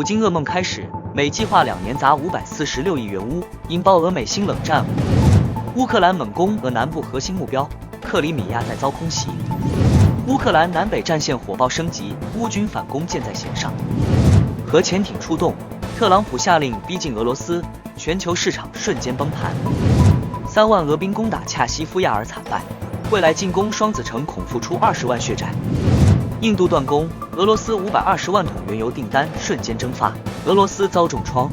普京噩梦开始，美计划2年砸546亿元乌，引爆俄美新冷战。乌克兰猛攻俄南部核心目标克里米亚再遭空袭。乌克兰南北战线火爆升级，乌军反攻箭在弦上。核潜艇出动，特朗普下令逼近俄罗斯，全球市场瞬间崩盘。3万俄兵攻打恰西夫亚尔惨败，未来进攻双子城恐付出20万血债。印度断供，俄罗斯520万桶原油订单瞬间蒸发，俄罗斯遭重创。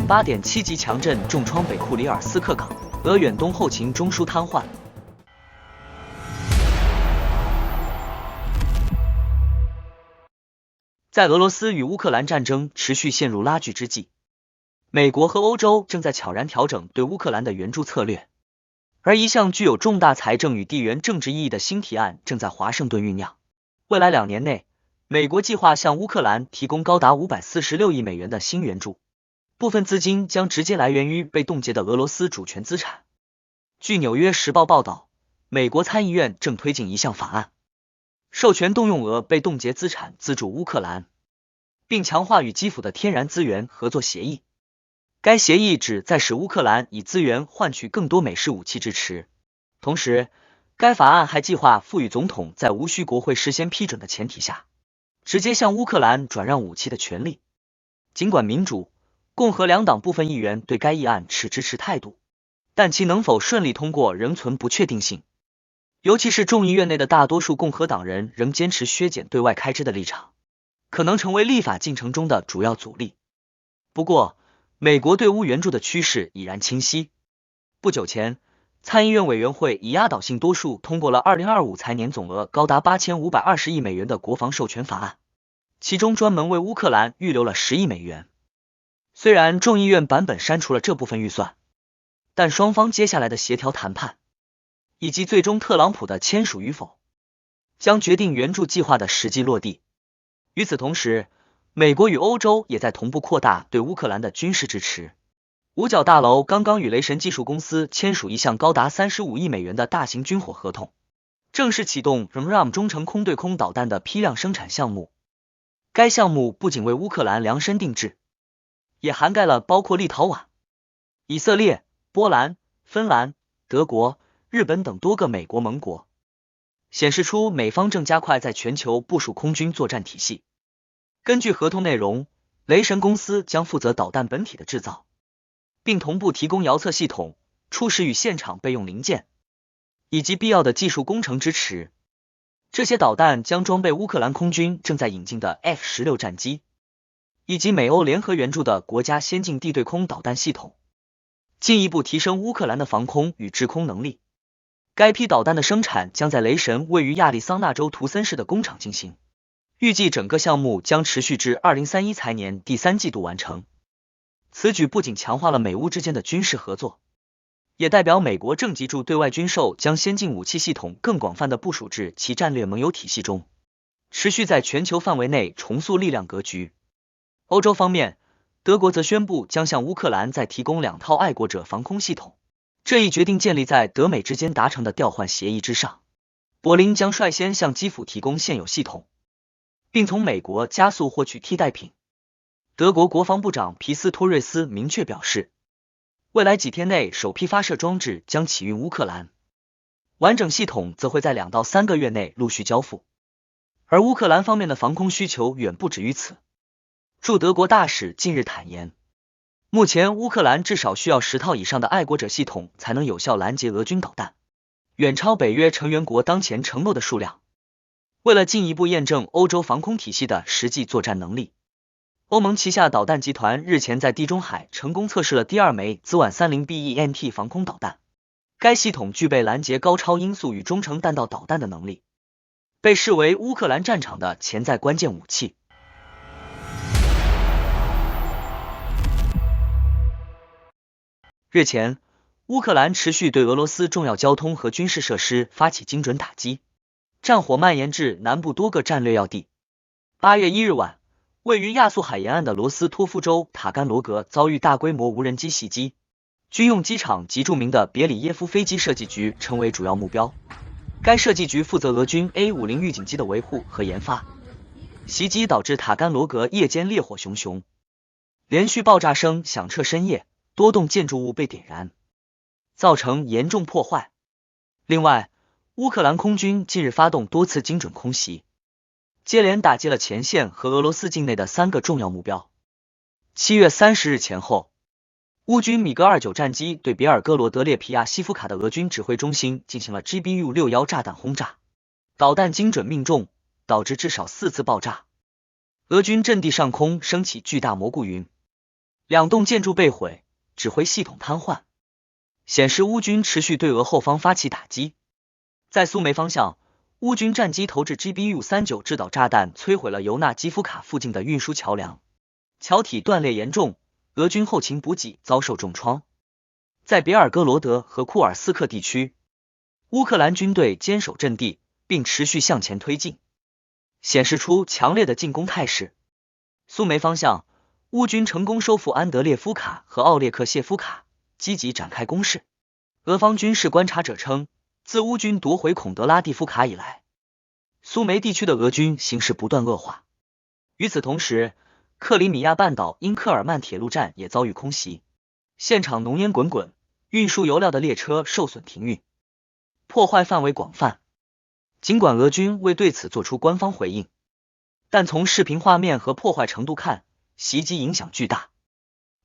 8.7级强震重创北库里尔斯克港，俄远东后勤中枢瘫痪。在俄罗斯与乌克兰战争持续陷入拉锯之际，美国和欧洲正在悄然调整对乌克兰的援助策略，而一项具有重大财政与地缘政治意义的新提案正在华盛顿酝酿。未来2年内，美国计划向乌克兰提供高达546亿美元的新援助，部分资金将直接来源于被冻结的俄罗斯主权资产。据纽约时报报道，美国参议院正推进一项法案，授权动用俄被冻结资产资助乌克兰，并强化与基辅的天然资源合作协议。该协议旨在使乌克兰以资源换取更多美式武器支持。同时，该法案还计划赋予总统在无需国会事先批准的前提下，直接向乌克兰转让武器的权利。尽管民主、共和两党部分议员对该议案持支持态度，但其能否顺利通过仍存不确定性。尤其是众议院内的大多数共和党人仍坚持削减对外开支的立场，可能成为立法进程中的主要阻力。不过，美国对乌援助的趋势已然清晰。不久前，参议院委员会以压倒性多数通过了2025财年总额高达8520亿美元的国防授权法案，其中专门为乌克兰预留了10亿美元。虽然众议院版本删除了这部分预算，但双方接下来的协调谈判，以及最终特朗普的签署与否，将决定援助计划的实际落地。与此同时，美国与欧洲也在同步扩大对乌克兰的军事支持。五角大楼刚刚与雷神技术公司签署一项高达35亿美元的大型军火合同，正式启动 RAM 中程空对空导弹的批量生产项目。该项目不仅为乌克兰量身定制，也涵盖了包括立陶宛、以色列、波兰、芬兰、德国、日本等多个美国盟国，显示出美方正加快在全球部署空军作战体系。根据合同内容，雷神公司将负责导弹本体的制造，并同步提供遥测系统、初始与现场备用零件，以及必要的技术工程支持。这些导弹将装备乌克兰空军正在引进的 F-16战机，以及美欧联合援助的国家先进地对空导弹系统，进一步提升乌克兰的防空与制空能力。该批导弹的生产将在雷神位于亚利桑那州图森市的工厂进行，预计整个项目将持续至2031财年第3季度完成。此举不仅强化了美乌之间的军事合作，也代表美国正脊柱对外军售将先进武器系统更广泛的部署至其战略盟友体系中，持续在全球范围内重塑力量格局。欧洲方面，德国则宣布将向乌克兰再提供2套爱国者防空系统，这一决定建立在德美之间达成的调换协议之上。柏林将率先向基辅提供现有系统，并从美国加速获取替代品。德国国防部长皮斯托瑞斯明确表示，未来几天内首批发射装置将起运乌克兰，完整系统则会在2到3个月内陆续交付。而乌克兰方面的防空需求远不止于此。驻德国大使近日坦言，目前乌克兰至少需要10套以上的爱国者系统才能有效拦截俄军导弹，远超北约成员国当前承诺的数量。为了进一步验证欧洲防空体系的实际作战能力，欧盟旗下导弹集团日前在地中海成功测试了第2枚兹晚 30BENT 防空导弹，该系统具备拦截高超音速与中程弹道导弹的能力，被视为乌克兰战场的潜在关键武器。日前，乌克兰持续对俄罗斯重要交通和军事设施发起精准打击，战火蔓延至南部多个战略要地。8月1日晚，位于亚速海沿岸的罗斯托夫州塔甘罗格遭遇大规模无人机袭击，军用机场及著名的别里耶夫飞机设计局成为主要目标。该设计局负责俄军 A-50 预警机的维护和研发。袭击导致塔甘罗格夜间烈火熊熊，连续爆炸声响彻深夜，多栋建筑物被点燃，造成严重破坏。另外，乌克兰空军近日发动多次精准空袭，接连打击了前线和俄罗斯境内的3个重要目标。7月30日前后，乌军米格29战机对别尔哥罗德列皮亚西夫卡的俄军指挥中心进行了 GBU-61炸弹轰炸，导弹精准命中，导致至少4次爆炸。俄军阵地上空升起巨大蘑菇云，2栋建筑被毁，指挥系统瘫痪，显示乌军持续对俄后方发起打击。在苏梅方向，乌军战机投掷 GBU-39制导炸弹，摧毁了尤纳基夫卡附近的运输桥梁，桥体断裂严重，俄军后勤补给遭受重创。在别尔哥罗德和库尔斯克地区，乌克兰军队坚守阵地，并持续向前推进，显示出强烈的进攻态势。苏梅方向，乌军成功收复安德烈夫卡和奥列克谢夫卡，积极展开攻势。俄方军事观察者称，自乌军夺回孔德拉蒂夫卡以来，苏梅地区的俄军形势不断恶化。与此同时，克里米亚半岛因科尔曼铁路站也遭遇空袭，现场浓烟滚滚，运输油料的列车受损停运，破坏范围广泛。尽管俄军未对此做出官方回应，但从视频画面和破坏程度看，袭击影响巨大。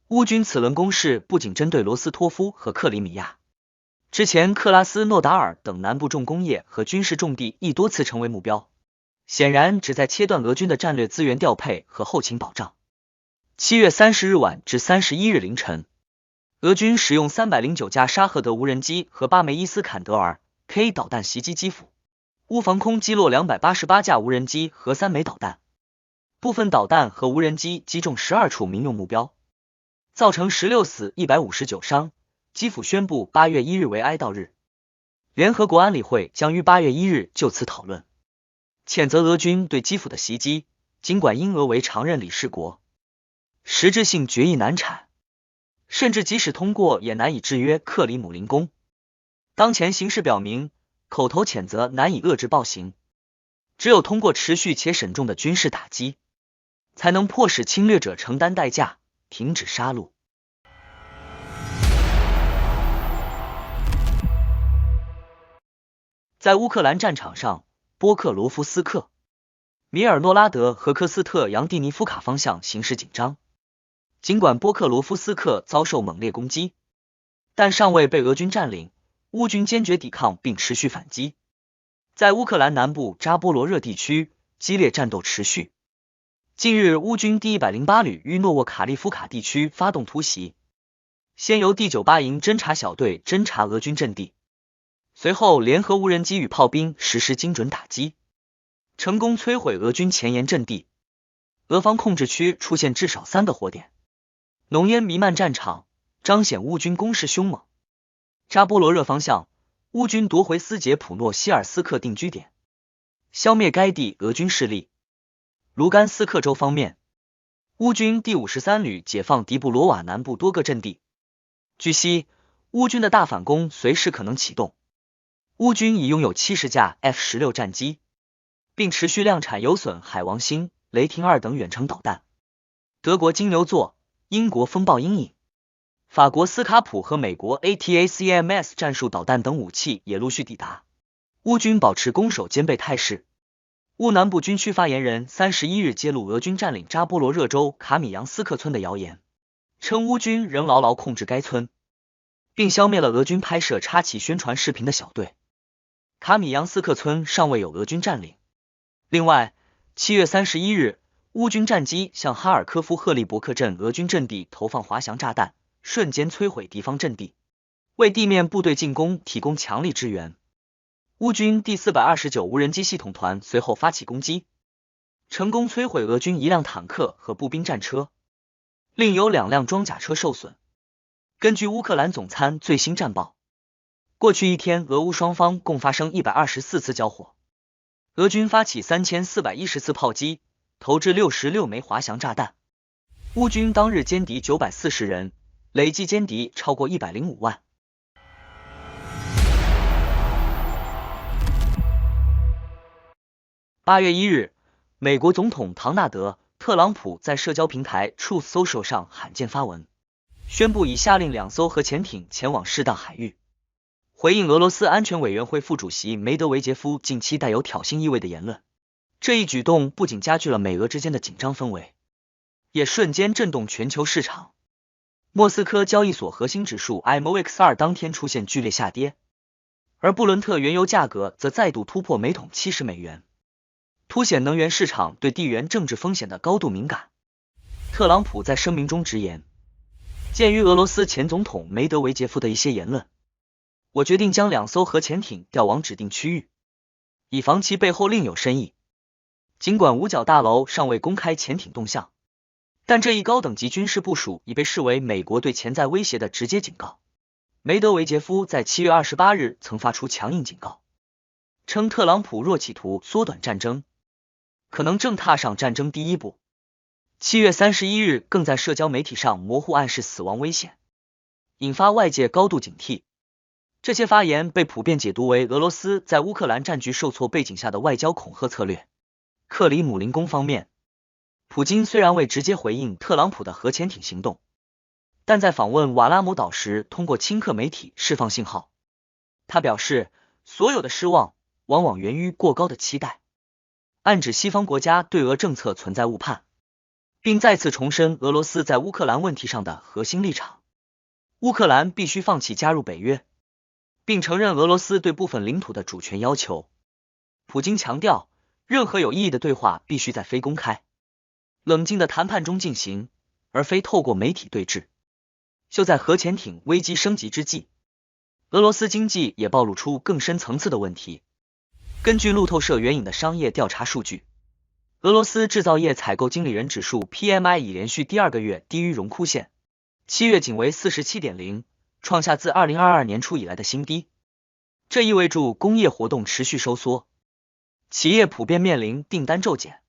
乌军此轮攻势不仅针对罗斯托夫和克里米亚，之前克拉斯诺达尔等南部重工业和军事重地亦多次成为目标，显然旨在切断俄军的战略资源调配和后勤保障。7月30日晚至31日凌晨，俄军使用309架沙赫德无人机和巴梅伊斯坎德尔 K 导弹袭击基辅，乌防空击落288架无人机和3枚导弹，部分导弹和无人机击中12处民用目标，造成16死159伤。基辅宣布8月1日为哀悼日，联合国安理会将于8月1日就此讨论，谴责俄军对基辅的袭击。尽管英俄为常任理事国，实质性决议难产，甚至即使通过也难以制约克里姆林宫。当前形势表明，口头谴责难以遏制暴行，只有通过持续且慎重的军事打击，才能迫使侵略者承担代价，停止杀戮。在乌克兰战场上，波克罗夫斯克、米尔诺拉德和科斯特扬蒂尼夫卡方向形势紧张。尽管波克罗夫斯克遭受猛烈攻击，但尚未被俄军占领，乌军坚决抵抗并持续反击。在乌克兰南部扎波罗热地区，激烈战斗持续。近日，乌军第108旅于诺沃卡利夫卡地区发动突袭，先由第98营侦察小队侦察俄军阵地，随后联合无人机与炮兵实施精准打击，成功摧毁俄军前沿阵地。俄方控制区出现至少3个火点，浓烟弥漫战场，彰显乌军攻势凶猛。扎波罗热方向，乌军夺回斯捷普诺希尔斯克定居点，消灭该地俄军势力。卢甘斯克州方面，乌军第53旅解放迪布罗瓦南部多个阵地。据悉，乌军的大反攻随时可能启动。乌军已拥有70架 F-16战机，并持续量产有损海王星、雷霆2等远程导弹。德国金牛座、英国风暴阴影、法国斯卡普和美国 ATACMS 战术导弹等武器也陆续抵达。乌军保持攻守兼备态势。乌南部军区发言人31日揭露俄军占领扎波罗热州卡米扬斯克村的谣言，称乌军仍牢牢控制该村，并消灭了俄军拍摄插旗宣传视频的小队。卡米扬斯克村尚未有俄军占领。另外，7月31日，乌军战机向哈尔科夫赫利伯克镇俄军阵地投放滑翔炸弹，瞬间摧毁敌方阵地，为地面部队进攻提供强力支援。乌军第429无人机系统团随后发起攻击，成功摧毁俄军1辆坦克和步兵战车，另有2辆装甲车受损。根据乌克兰总参最新战报，过去一天俄乌双方共发生124次交火，俄军发起3410次炮击，投掷66枚滑翔炸弹。乌军当日歼敌940人，累计歼敌超过105万。8月1日，美国总统唐纳德·特朗普在社交平台 Truth Social 上罕见发文，宣布已下令2艘核潜艇前往适当海域，回应俄罗斯安全委员会副主席梅德韦杰夫近期带有挑衅意味的言论。这一举动不仅加剧了美俄之间的紧张氛围，也瞬间震动全球市场。莫斯科交易所核心指数 IMOX2 当天出现剧烈下跌，而布伦特原油价格则再度突破每桶70美元，凸显能源市场对地缘政治风险的高度敏感。特朗普在声明中直言，鉴于俄罗斯前总统梅德韦杰夫的一些言论，我决定将2艘核潜艇调往指定区域，以防其背后另有深意。尽管五角大楼尚未公开潜艇动向，但这一高等级军事部署已被视为美国对潜在威胁的直接警告。梅德韦杰夫在7月28日曾发出强硬警告，称特朗普若企图缩短战争，可能正踏上战争第一步。7月31日更在社交媒体上模糊暗示死亡危险，引发外界高度警惕。这些发言被普遍解读为俄罗斯在乌克兰战局受挫背景下的外交恐吓策略。克里姆林宫方面，普京虽然未直接回应特朗普的核潜艇行动，但在访问瓦拉姆岛时通过亲克媒体释放信号。他表示，所有的失望往往源于过高的期待，暗指西方国家对俄政策存在误判，并再次重申俄罗斯在乌克兰问题上的核心立场：乌克兰必须放弃加入北约，并承认俄罗斯对部分领土的主权要求。普京强调，任何有意义的对话必须在非公开、冷静的谈判中进行，而非透过媒体对峙。就在核潜艇危机升级之际，俄罗斯经济也暴露出更深层次的问题。根据路透社援引的商业调查数据，俄罗斯制造业采购经理人指数 PMI 已连续第2个月低于荣枯线，7月仅为 47.0， 创下自2022年初以来的新低。这意味着工业活动持续收缩，企业普遍面临订单骤减、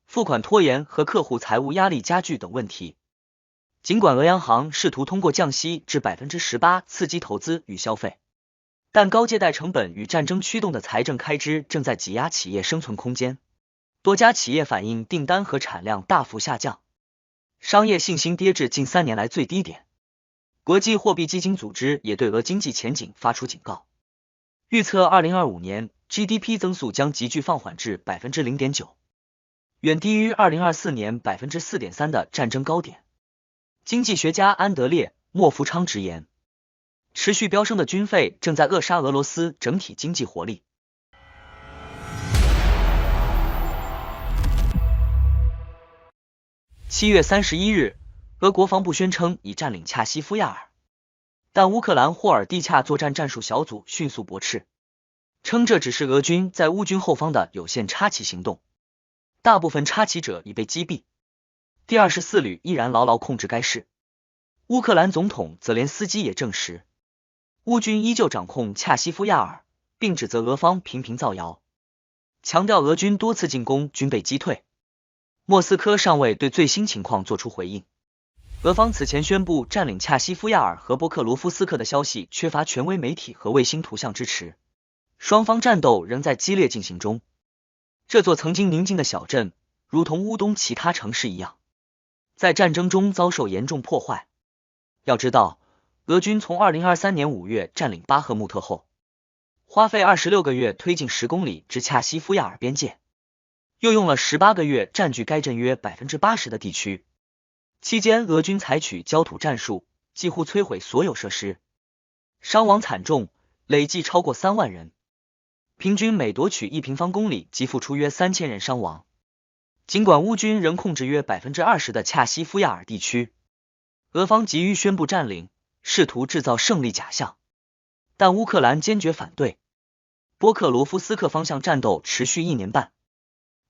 付款拖延和客户财务压力加剧等问题。尽管俄央行试图通过降息至 18% 刺激投资与消费，但高借贷成本与战争驱动的财政开支正在挤压企业生存空间。多家企业反映订单和产量大幅下降，商业信心跌至近3年来最低点。国际货币基金组织也对俄经济前景发出警告，预测2025年 GDP 增速将急剧放缓至 0.9%， 远低于2024年 4.3% 的战争高点。经济学家安德烈·莫夫昌直言，持续飙升的军费正在扼杀俄罗斯整体经济活力。7月31日，俄国防部宣称已占领恰西夫亚尔，但乌克兰霍尔蒂恰作战战术小组迅速驳斥，称这只是俄军在乌军后方的有限插旗行动，大部分插旗者已被击毙。第24旅依然牢牢控制该市。乌克兰总统泽连斯基也证实，乌军依旧掌控恰西夫亚尔，并指责俄方频频造谣，强调俄军多次进攻均被击退。莫斯科尚未对最新情况作出回应。俄方此前宣布占领恰西夫亚尔和波克罗夫斯克的消息缺乏权威媒体和卫星图像支持，双方战斗仍在激烈进行中。这座曾经宁静的小镇，如同乌东其他城市一样，在战争中遭受严重破坏。要知道，俄军从2023年5月占领巴赫穆特后，花费26个月推进10公里至恰西夫亚尔边界，又用了18个月占据该镇约 80% 的地区。期间，俄军采取焦土战术，几乎摧毁所有设施，伤亡惨重，累计超过3万人，平均每夺取1平方公里即付出约3000人伤亡。尽管乌军仍控制约 20% 的恰西夫亚尔地区，俄方急于宣布占领，试图制造胜利假象，但乌克兰坚决反对。波克罗夫斯克方向战斗持续1年半，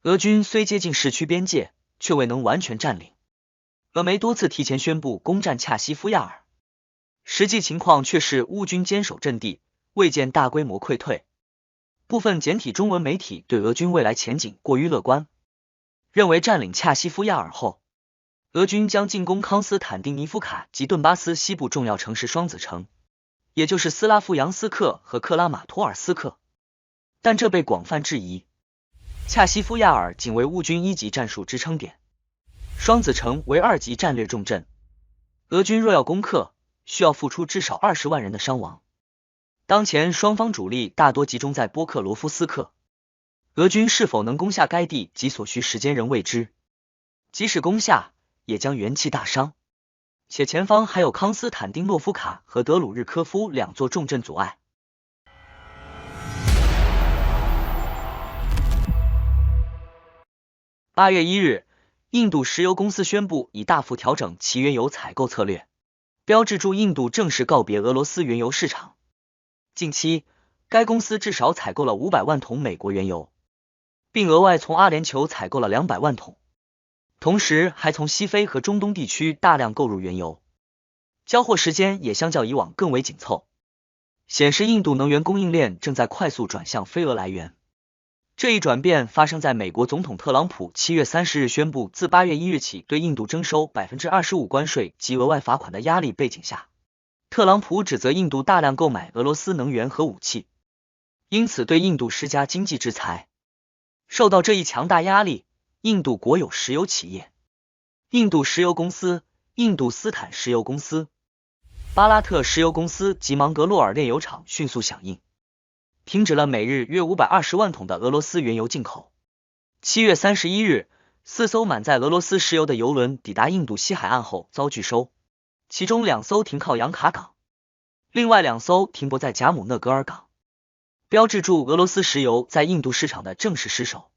俄军虽接近市区边界，却未能完全占领。俄媒多次提前宣布攻占恰西夫亚尔，实际情况却是乌军坚守阵地，未见大规模溃退。部分简体中文媒体对俄军未来前景过于乐观，认为占领恰西夫亚尔后，俄军将进攻康斯坦丁尼夫卡及顿巴斯西部重要城市双子城，也就是斯拉夫扬斯克和克拉马托尔斯克，但这被广泛质疑。恰西夫亚尔仅为乌军1级战术支撑点，双子城为2级战略重镇。俄军若要攻克，需要付出至少20万人的伤亡。当前双方主力大多集中在波克罗夫斯克，俄军是否能攻下该地及所需时间仍未知。即使攻下，也将元气大伤，且前方还有康斯坦丁诺夫卡和德鲁日科夫2座重镇阻碍。8月1日，印度石油公司宣布已大幅调整其原油采购策略，标志着印度正式告别俄罗斯原油市场。近期，该公司至少采购了500万桶美国原油，并额外从阿联酋采购了200万桶，同时还从西非和中东地区大量购入原油，交货时间也相较以往更为紧凑，显示印度能源供应链正在快速转向非俄来源。这一转变发生在美国总统特朗普7月30日宣布自8月1日起对印度征收 25% 关税及额外罚款的压力背景下。特朗普指责印度大量购买俄罗斯能源和武器，因此对印度施加经济制裁。受到这一强大压力，印度国有石油企业、印度石油公司、印度斯坦石油公司、巴拉特石油公司及芒格洛尔炼油厂迅速响应，停止了每日约520万桶的俄罗斯原油进口。7月31日，4艘满载俄罗斯石油的油轮抵达印度西海岸后遭拒收，其中2艘停靠杨卡港，另外2艘停泊在贾姆讷格尔港，标志着俄罗斯石油在印度市场的正式失守。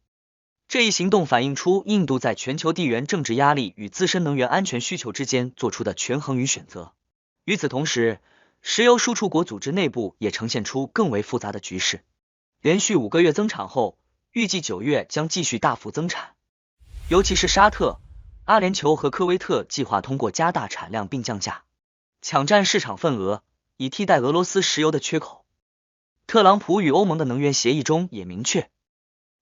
这一行动反映出印度在全球地缘政治压力与自身能源安全需求之间做出的权衡与选择。与此同时，石油输出国组织内部也呈现出更为复杂的局势。连续5个月增产后，预计9月将继续大幅增产，尤其是沙特、阿联酋和科威特计划通过加大产量并降价，抢占市场份额，以替代俄罗斯石油的缺口。特朗普与欧盟的能源协议中也明确，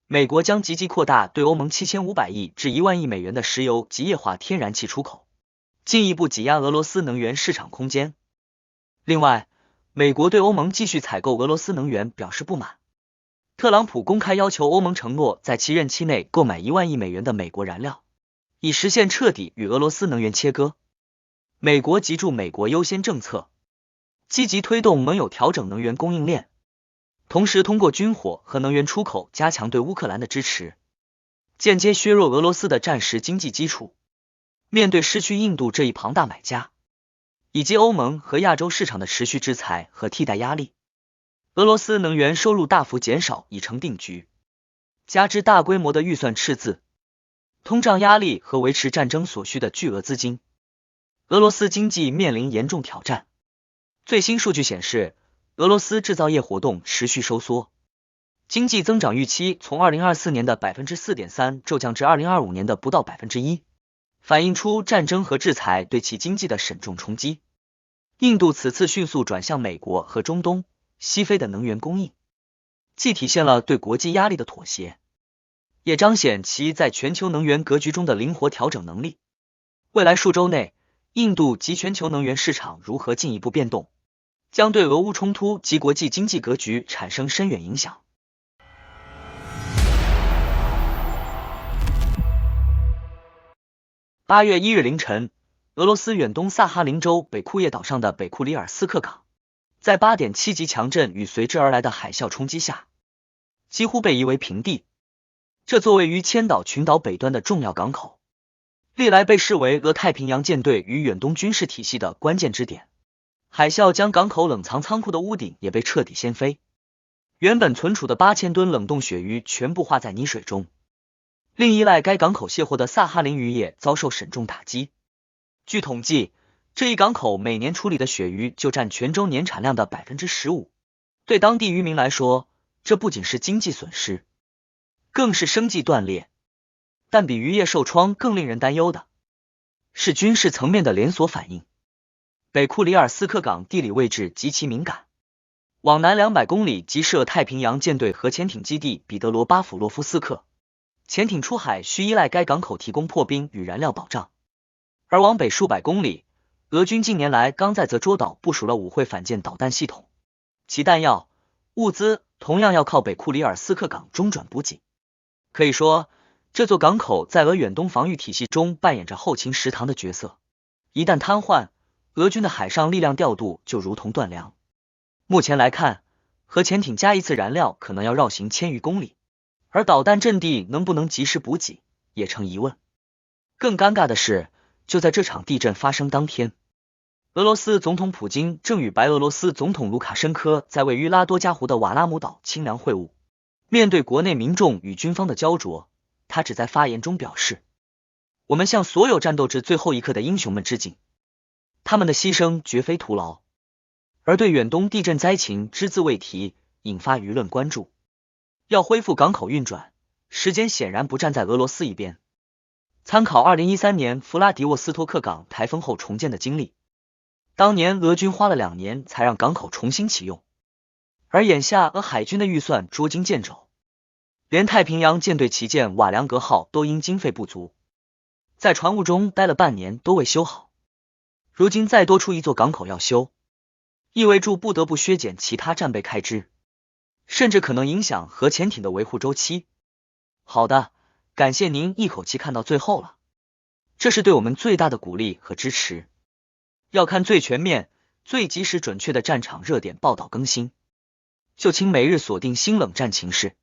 美国将积极扩大对欧盟7500亿至1万亿美元的石油及液化天然气出口，进一步挤压俄罗斯能源市场空间。另外，美国对欧盟继续采购俄罗斯能源表示不满。特朗普公开要求欧盟承诺在其任期内购买1万亿美元的美国燃料，以实现彻底与俄罗斯能源切割。美国急注美国优先政策，积极推动盟友调整能源供应链，同时通过军火和能源出口加强对乌克兰的支持，间接削弱俄罗斯的战时经济基础。面对失去印度这一庞大买家，以及欧盟和亚洲市场的持续制裁和替代压力，俄罗斯能源收入大幅减少已成定局，加之大规模的预算赤字、通胀压力和维持战争所需的巨额资金，俄罗斯经济面临严重挑战。最新数据显示，俄罗斯制造业活动持续收缩，经济增长预期从2024年的 4.3% 骤降至2025年的不到 1%， 反映出战争和制裁对其经济的深重冲击。印度此次迅速转向美国和中东、西非的能源供应，既体现了对国际压力的妥协，也彰显其在全球能源格局中的灵活调整能力。未来数周内，印度及全球能源市场如何进一步变动，将对俄乌冲突及国际经济格局产生深远影响。8月1日凌晨，俄罗斯远东萨哈林州北库页岛上的北库里尔斯克港，在 8.7 级强震与随之而来的海啸冲击下，几乎被夷为平地。这座位于千岛群岛北端的重要港口，历来被视为俄太平洋舰队与远东军事体系的关键支点。海啸将港口冷藏仓库的屋顶也被彻底掀飞，原本存储的8000吨冷冻鳕鱼全部化在泥水中。另依赖该港口卸货的萨哈林渔业遭受沈重打击。据统计，这一港口每年处理的鳕鱼就占全州年产量的 15%。对当地渔民来说，这不仅是经济损失，更是生计断裂。但比渔业受创更令人担忧的是军事层面的连锁反应。北库里尔斯克港地理位置极其敏感，往南200公里即设太平洋舰队核潜艇基地彼得罗巴甫洛夫斯克，潜艇出海需依赖该港口提供破冰与燃料保障。而往北数百公里，俄军近年来刚在泽捉岛部署了5会反舰导弹系统，其弹药、物资同样要靠北库里尔斯克港中转补给。可以说，这座港口在俄远东防御体系中扮演着后勤食堂的角色。一旦瘫痪，俄军的海上力量调度就如同断粮。目前来看，核潜艇加一次燃料可能要绕行1000余公里，而导弹阵地能不能及时补给也成疑问。更尴尬的是，就在这场地震发生当天，俄罗斯总统普京正与白俄罗斯总统卢卡申科在位于拉多加湖的瓦拉姆岛清凉会晤。面对国内民众与军方的焦灼，他只在发言中表示：“我们向所有战斗至最后一刻的英雄们致敬，他们的牺牲绝非徒劳。”而对远东地震灾情只字未提，引发舆论关注。要恢复港口运转，时间显然不站在俄罗斯一边。参考2013年弗拉迪沃斯托克港台风后重建的经历，当年俄军花了2年才让港口重新启用，而眼下俄海军的预算捉襟见肘，连太平洋舰队旗舰瓦良格号都因经费不足，在船坞中待了半年都未修好。如今再多出一座港口要修，意味着不得不削减其他战备开支，甚至可能影响核潜艇的维护周期。好的，感谢您一口气看到最后了，这是对我们最大的鼓励和支持。要看最全面、最及时准确的战场热点报道更新，就请每日锁定新冷战情势。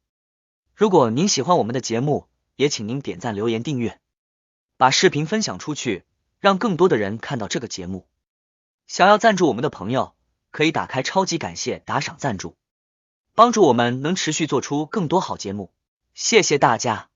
如果您喜欢我们的节目，也请您点赞、留言、订阅，把视频分享出去，让更多的人看到这个节目。想要赞助我们的朋友，可以打开超级感谢打赏赞助，帮助我们能持续做出更多好节目。谢谢大家。